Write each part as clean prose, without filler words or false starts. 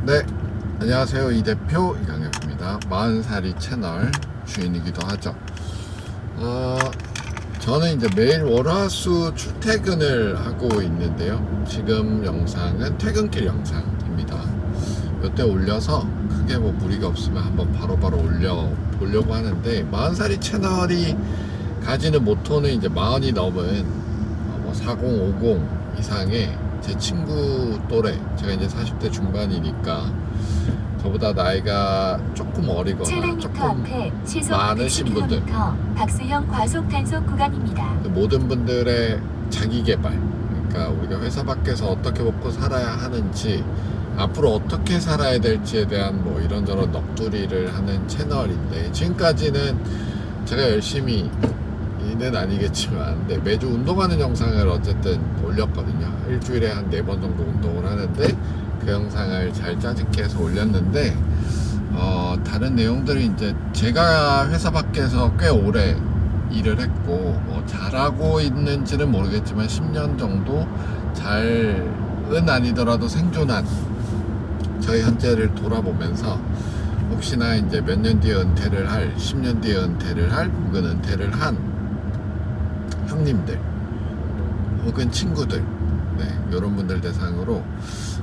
네, 안녕하세요. 이 대표 이강혁입니다. 40살이 채널 주인이기도 하죠. 저는 이제 매일 월화수 출퇴근을 하고 있는데요. 지금 영상은 퇴근길 영상입니다. 이때 올려서 크게 뭐 무리가 없으면 한번 바로바로 올려보려고 하는데, 40살이 채널이 가지는 모토는 이제 40이 넘은 40, 50 이상의 제 친구 또래, 제가 이제 40대 중반이니까 저보다 나이가 조금 어리거나 조금 많으신 분들, 박스형 과속 단속 구간입니다. 모든 분들의 자기개발, 그러니까 우리가 회사 밖에서 어떻게 먹고 살아야 하는지, 앞으로 어떻게 살아야 될지에 대한 뭐 이런저런 넋두리를 하는 채널인데, 지금까지는 제가 열심히 는 아니겠지만 매주 운동하는 영상을 어쨌든 올렸거든요. 일주일에 한 4번 정도 운동을 하는데 그 영상을 잘 짜집게 해서 올렸는데, 다른 내용들이 이제 제가 회사 밖에서 꽤 오래 일을 했고, 잘하고 있는지는 모르겠지만 10년 정도 잘은 아니더라도 생존한 저희 현재를 돌아보면서, 혹시나 이제 몇 년 뒤에 은퇴를 할, 10년 뒤에 은퇴를 할, 혹은 은퇴를 한 형님들 혹은 친구들, 이런 분들 대상으로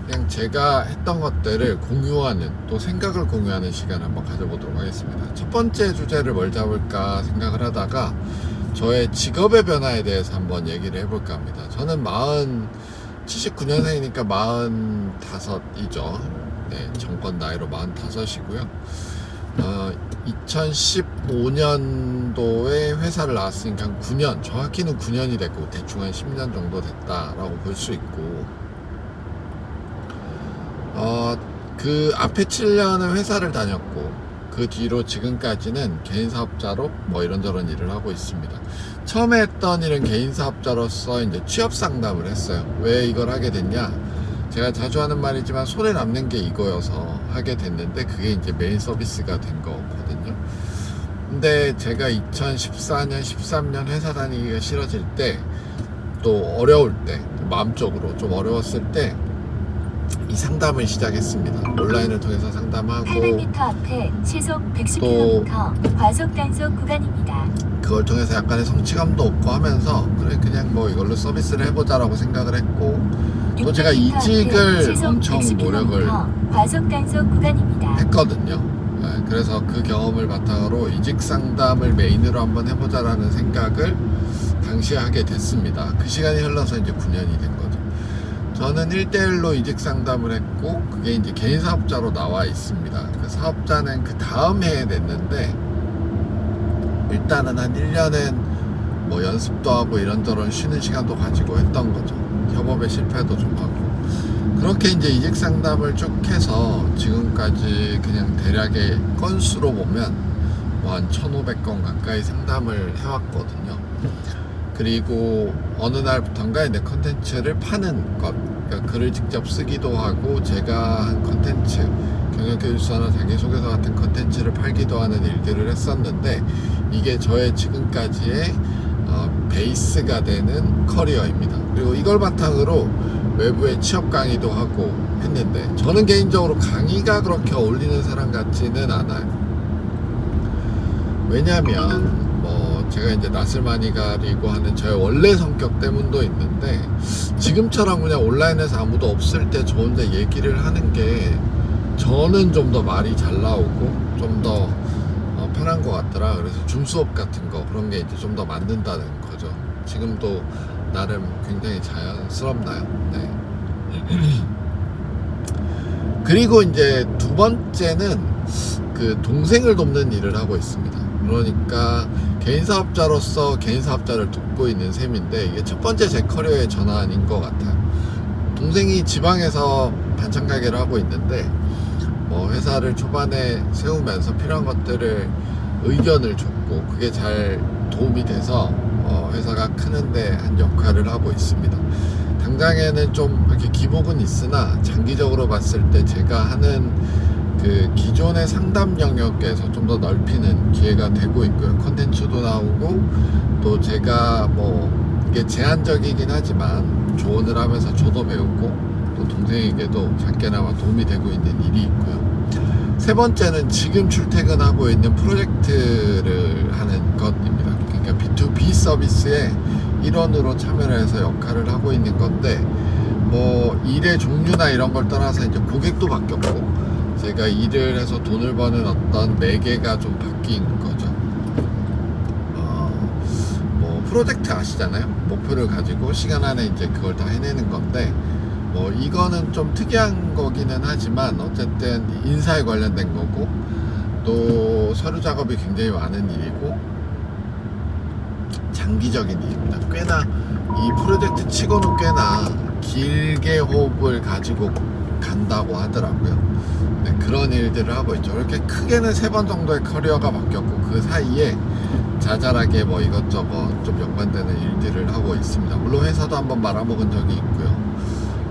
그냥 제가 했던 것들을 공유하는, 또 생각을 공유하는 시간 한번 가져보도록 하겠습니다. 첫 번째 주제를 뭘 잡을까 생각을 하다가 저의 직업의 변화에 대해서 한번 얘기를 해볼까 합니다. 저는 79년생이니까 45이죠. 정권 나이로 45이고요. 2015년도에 회사를 나왔으니까 한 9년, 정확히는 9년이 됐고 대충 한 10년 정도 됐다라고 볼 수 있고, 그 앞에 7년은 회사를 다녔고, 그 뒤로 지금까지는 개인 사업자로 뭐 이런저런 일을 하고 있습니다. 처음에 했던 일은 개인 사업자로서 이제 취업 상담을 했어요. 왜 이걸 하게 됐냐? 제가 자주 하는 말이지만 손에 남는 게 이거여서 하게 됐는데, 그게 이제 메인 서비스가 된 거거든요. 근데 제가 2014년, 13년 회사 다니기가 싫어질 때, 또 어려울 때, 마음적으로 좀 어려웠을 때 이 상담을 시작했습니다. 온라인을 통해서 상담하고, 800m 앞에 시속 110km 과속 단속 구간입니다. 그걸 통해서 약간의 성취감도 얻고 하면서, 그래 그냥 뭐 이걸로 서비스를 해보자라고 생각을 했고, 또 제가 이직을 엄청 노력을 과속 단속 구간입니다. 했거든요. 그래서 그 경험을 바탕으로 이직 상담을 메인으로 한번 해보자라는 생각을 당시에 하게 됐습니다. 그 시간이 흘러서 이제 9년이 된 거죠. 저는 1대1로 이직 상담을 했고, 그게 이제 개인 사업자로 나와 있습니다. 그 사업자는 그 다음 해에 냈는데, 일단은 한 1년은 뭐 연습도 하고 이런저런 쉬는 시간도 가지고 했던 거죠. 협업에 실패도 좀 하고. 그렇게 이제 이직 상담을 쭉 해서 지금까지 그냥 대략의 건수로 보면 뭐 한 1,500건 가까이 상담을 해왔거든요. 그리고 어느 날부턴가 내 컨텐츠를 파는 것, 그러니까 글을 직접 쓰기도 하고, 제가 한 컨텐츠, 경영교육서나 자기소개서 같은 컨텐츠를 팔기도 하는 일들을 했었는데, 이게 저의 지금까지의 베이스가 되는 커리어입니다. 그리고 이걸 바탕으로 외부에 취업 강의도 하고 했는데, 저는 개인적으로 강의가 그렇게 어울리는 사람 같지는 않아요. 왜냐면 제가 이제 낯을 많이 가리고 하는 저의 원래 성격 때문도 있는데, 지금처럼 그냥 온라인에서 아무도 없을 때 저 혼자 얘기를 하는 게 저는 좀 더 말이 잘 나오고 좀 더 편한 것 같더라. 그래서 줌 수업 같은 거, 그런 게 이제 좀 더 맞는다는 거죠. 지금도 나름 굉장히 자연스럽나요? 네. 그리고 이제 두 번째는 그 동생을 돕는 일을 하고 있습니다. 그러니까 개인 사업자로서 개인 사업자를 돕고 있는 셈인데, 이게 첫 번째 제 커리어의 전환인 것 같아요. 동생이 지방에서 반찬 가게를 하고 있는데, 회사를 초반에 세우면서 필요한 것들을 의견을 줬고, 그게 잘 도움이 돼서 회사가 크는데 한 역할을 하고 있습니다. 당장에는 좀 이렇게 기복은 있으나, 장기적으로 봤을 때 제가 하는 그 기존의 상담 영역에서 좀 더 넓히는 기회가 되고 있고요. 컨텐츠도 나오고, 또 제가 이게 제한적이긴 하지만 조언을 하면서 저도 배우고, 또 동생에게도 작게나마 도움이 되고 있는 일이 있고요. 세 번째는 지금 출퇴근하고 있는 프로젝트를 하는 것입니다. 그러니까 B2B 서비스의 일원으로 참여를 해서 역할을 하고 있는 건데, 뭐 일의 종류나 이런 걸 떠나서 이제 고객도 바뀌었고 제가 일을 해서 돈을 버는 어떤 매개가 좀 바뀐 거죠. 뭐 프로젝트 아시잖아요. 목표를 가지고 시간 안에 이제 그걸 다 해내는 건데, 뭐 이거는 좀 특이한 거기는 하지만 어쨌든 인사에 관련된 거고 또 서류 작업이 굉장히 많은 일이고 장기적인 일입니다. 꽤나 이 프로젝트 치고는 꽤나 길게 호흡을 가지고 간다고 하더라고요. 네, 그런 일들을 하고 있죠. 이렇게 크게는 3번 정도의 커리어가 바뀌었고 그 사이에 자잘하게 뭐 이것저것 좀 연관되는 일들을 하고 있습니다. 물론 회사도 한번 말아먹은 적이 있고요.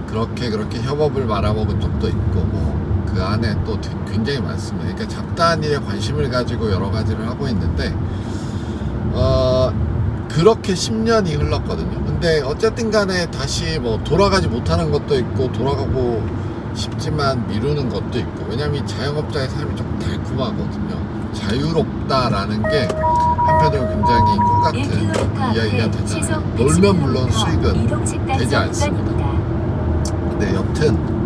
그렇게 협업을 말아먹은 적도 있고 뭐 그 안에 또 굉장히 많습니다. 그러니까 잡다한 일에 관심을 가지고 여러 가지를 하고 있는데 그렇게 10년이 흘렀거든요. 근데 어쨌든 간에 다시 뭐 돌아가지 못하는 것도 있고 돌아가고 싶지만 미루는 것도 있고, 왜냐면 이 자영업자의 삶이 조금 달콤하거든요. 자유롭다라는 게 한편으로 굉장히 꿀 같은 이야기가 되잖아요. 놀면 물론 수익은 되지 않습니다. 근데 여튼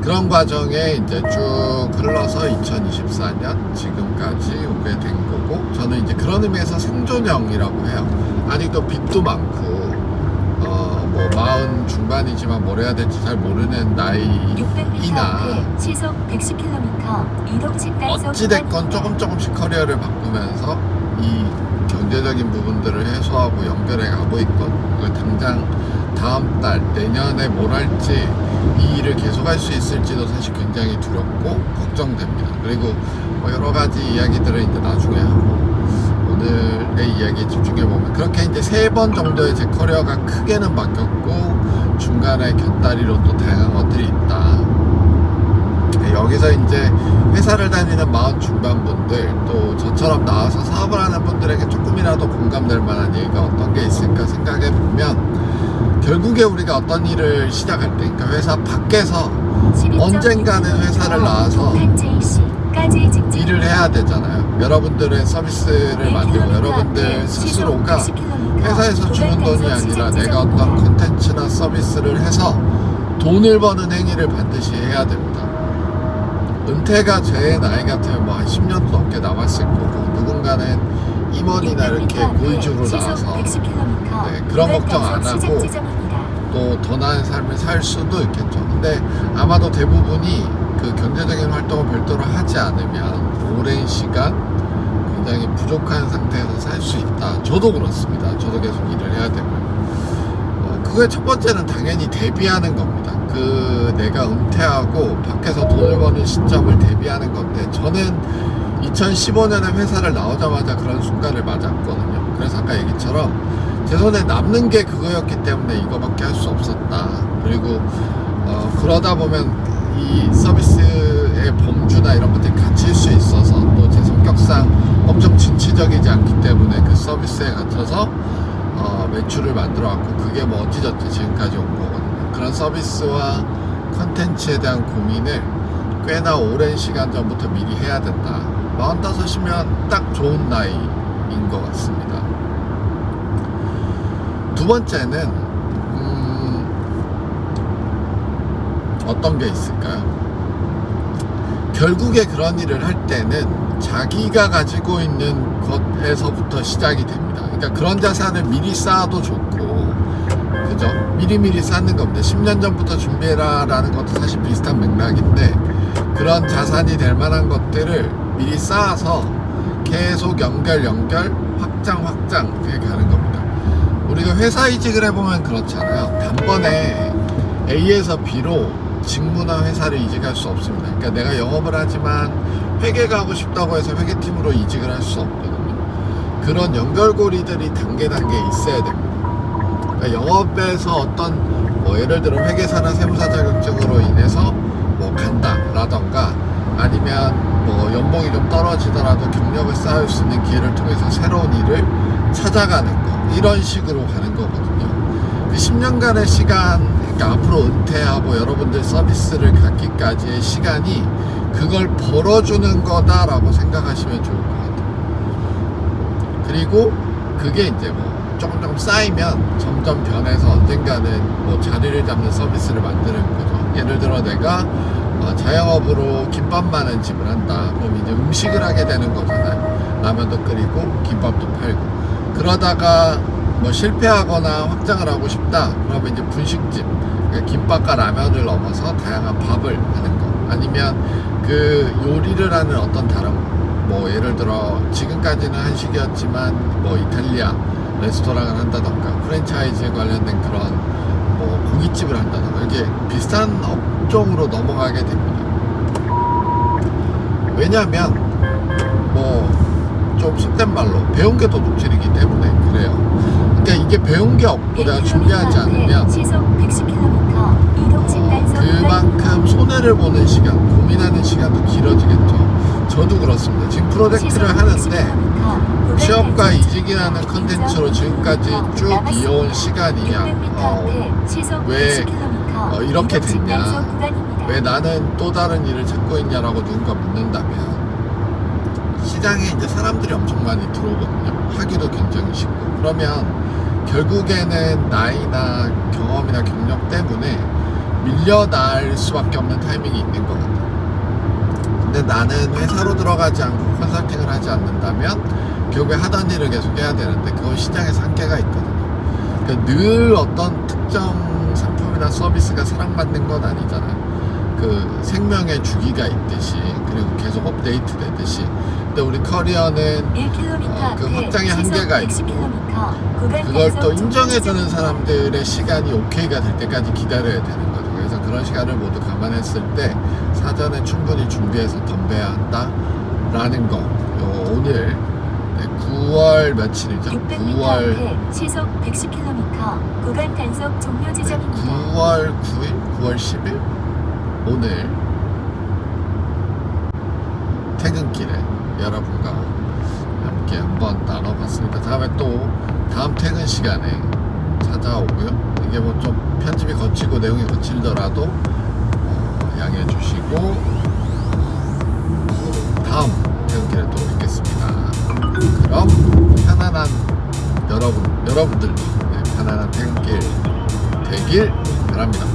그런 과정에 이제 쭉 흘러서 2024년 지금까지 오게 된 거고, 저는 이제 그런 의미에서 생존형이라고 해요. 아직도 빚도 많고 뭐 40 중반이지만 뭘 해야 될지 잘 모르는 나이이나 어찌됐건 조금씩 커리어를 바꾸면서 이 경제적인 부분들을 해소하고 연결해 가고 있건, 당장 다음 달 내년에 뭘 할지 이 일을 계속할 수 있을지도 사실 굉장히 두렵고 걱정됩니다. 그리고 뭐 여러 가지 이야기들을 이제 나중에 하고, 오늘의 이야기에 집중해보면 그렇게 이제 3번 정도의 제 커리어가 크게는 바뀌었고 중간에 곁다리로 또 다양한 것들이 있다. 여기서 이제 회사를 다니는 40 중반 분들, 또 저처럼 나와서 사업을 하는 분들에게 조금이라도 공감될 만한 얘기가 어떤 게 있을까 생각해 보면, 결국에 우리가 어떤 일을 시작할 때, 그러니까 회사 밖에서 언젠가는 회사를 나와서 일을 해야 되잖아요. 여러분들의 서비스를 만들고 여러분들 스스로가 회사에서 주는 돈이 아니라 내가 어떤 콘텐츠나 서비스를 해서 돈을 버는 행위를 반드시 해야 됩니다. 은퇴가 제 나이 같으면 뭐 한 10년도 넘게 남았을 거고, 누군가는 임원이나 이렇게 고위직으로 나와서 그런 걱정 안 하고 또 더 나은 삶을 살 수도 있겠죠. 근데 아마도 대부분이 그 경제적인 활동을 별도로 하지 않으면 오랜 시간 굉장히 부족한 상태에서 살 수 있다. 저도 그렇습니다. 저도 계속 일을 해야 되고요. 그게 첫 번째는 당연히 대비하는 겁니다. 그 내가 은퇴하고 밖에서 돈을 버는 시점을 대비하는 건데, 저는 2015년에 회사를 나오자마자 그런 순간을 맞았거든요. 그래서 아까 얘기처럼 제 손에 남는 게 그거였기 때문에 이거밖에 할 수 없었다. 그리고 그러다 보면 이 서비스의 범주나 이런 것들이 갇힐 수 있어서, 또 제 성격상 엄청 진취적이지 않기 때문에 그 서비스에 갇혀서 매출을 만들어 왔고, 그게 뭐 어찌저찌 지금까지 온 거거든요. 그런 서비스와 컨텐츠에 대한 고민을 꽤나 오랜 시간 전부터 미리 해야 된다. 45이면 딱 좋은 나이인 것 같습니다. 두 번째는 어떤 게 있을까요? 결국에 그런 일을 할 때는 자기가 가지고 있는 것에서부터 시작이 됩니다. 그러니까 그런 자산을 미리 쌓아도 좋고, 그죠? 미리미리 쌓는 겁니다. 10년 전부터 준비해라 라는 것도 사실 비슷한 맥락인데, 그런 자산이 될 만한 것들을 미리 쌓아서 계속 연결 확장 이렇게 가는 겁니다. 우리가 회사 이직을 해보면 그렇잖아요. 단번에 A에서 B로 직무나 회사를 이직할 수 없습니다. 그러니까 내가 영업을 하지만 회계가 하고 싶다고 해서 회계팀으로 이직을 할 수 없거든요. 그런 연결고리들이 단계 있어야 됩니다. 그러니까 영업에서 어떤 뭐 예를 들어 회계사나 세무사 자격증으로 인해서 뭐 간다 라던가, 아니면 뭐 연봉이 좀 떨어지더라도 경력을 쌓을 수 있는 기회를 통해서 새로운 일을 찾아가는 거, 이런 식으로 가는 거거든요. 그 10년간의 시간 그러니까 앞으로 은퇴하고 여러분들 서비스를 갖기까지의 시간이 그걸 벌어주는 거다라고 생각하시면 좋을 것 같아요. 그리고 그게 이제 뭐 조금 쌓이면 점점 변해서 언젠가는 뭐 자리를 잡는 서비스를 만드는 거죠. 예를 들어 내가 자영업으로 김밥만은 집을 한다. 그럼 이제 음식을 하게 되는 거잖아요. 라면도 끓이고 김밥도 팔고. 그러다가 뭐 실패하거나 확장을 하고 싶다. 그러면 이제 분식집, 그러니까 김밥과 라면을 넘어서 다양한 밥을 하는 거. 아니면 그 요리를 하는 어떤 다른 뭐 예를 들어 지금까지는 한식이었지만 뭐 이탈리아 레스토랑을 한다던가 프랜차이즈에 관련된 그런 뭐 고깃집을 한다던가 이렇게 비슷한 업종으로 넘어가게 됩니다. 왜냐하면 뭐 좀 속된 말로 배운 게 도둑질이기 때문에 그래요. 그러니까 이게 배운 게 없고 내가 준비하지 않으면 시속 110km 이동 진단속 그만큼 손해를 보는 시간, 고민하는 시간도 길어지겠죠. 저도 그렇습니다. 지금 프로젝트를 하는데 취업과 이직이라는 컨텐츠로 지금까지 쭉 이어온 시간이 왜 이렇게 됐냐, 왜 나는 또 다른 일을 찾고 있냐라고 누군가 묻는다면 시장에 이제 사람들이 엄청 많이 들어오거든요. 하기도 굉장히 쉽고. 그러면 결국에는 나이나 경험이나 경력 때문에 밀려날 수밖에 없는 타이밍이 있는 것 같아요. 근데 나는 회사로 들어가지 않고 컨설팅을 하지 않는다면 결국에 하던 일을 계속 해야 되는데 그건 시장에서 한계가 있거든요. 그러니까 늘 어떤 특정 상품이나 서비스가 사랑받는 건 아니잖아요. 그 생명의 주기가 있듯이 그리고 계속 업데이트 되듯이. 근데 우리 커리어는 그 확장의 한계가 있고 그걸 또 인정해주는 사람들의 시간이 오케이가 될 때까지 기다려야 되는 거죠. 그래서 그런 시간을 모두 감안했을 때 사전에 충분히 준비해서 덤벼야 한다라는 거. 오늘 9월 며칠이죠? 9월 시속 110km 구간 단속 종료 지점입니다. 9월 9일? 9월 10일? 오늘 퇴근길에 여러분과 함께 한번 나눠봤습니다. 다음에 또 다음 퇴근 시간에 찾아오고요. 이게 뭐 좀 편집이 거치고 내용이 거칠더라도 양해해 주시고 다음 퇴근길에 또 뵙겠습니다. 그럼 편안한 여러분들도 편안한 퇴근길 되길 바랍니다.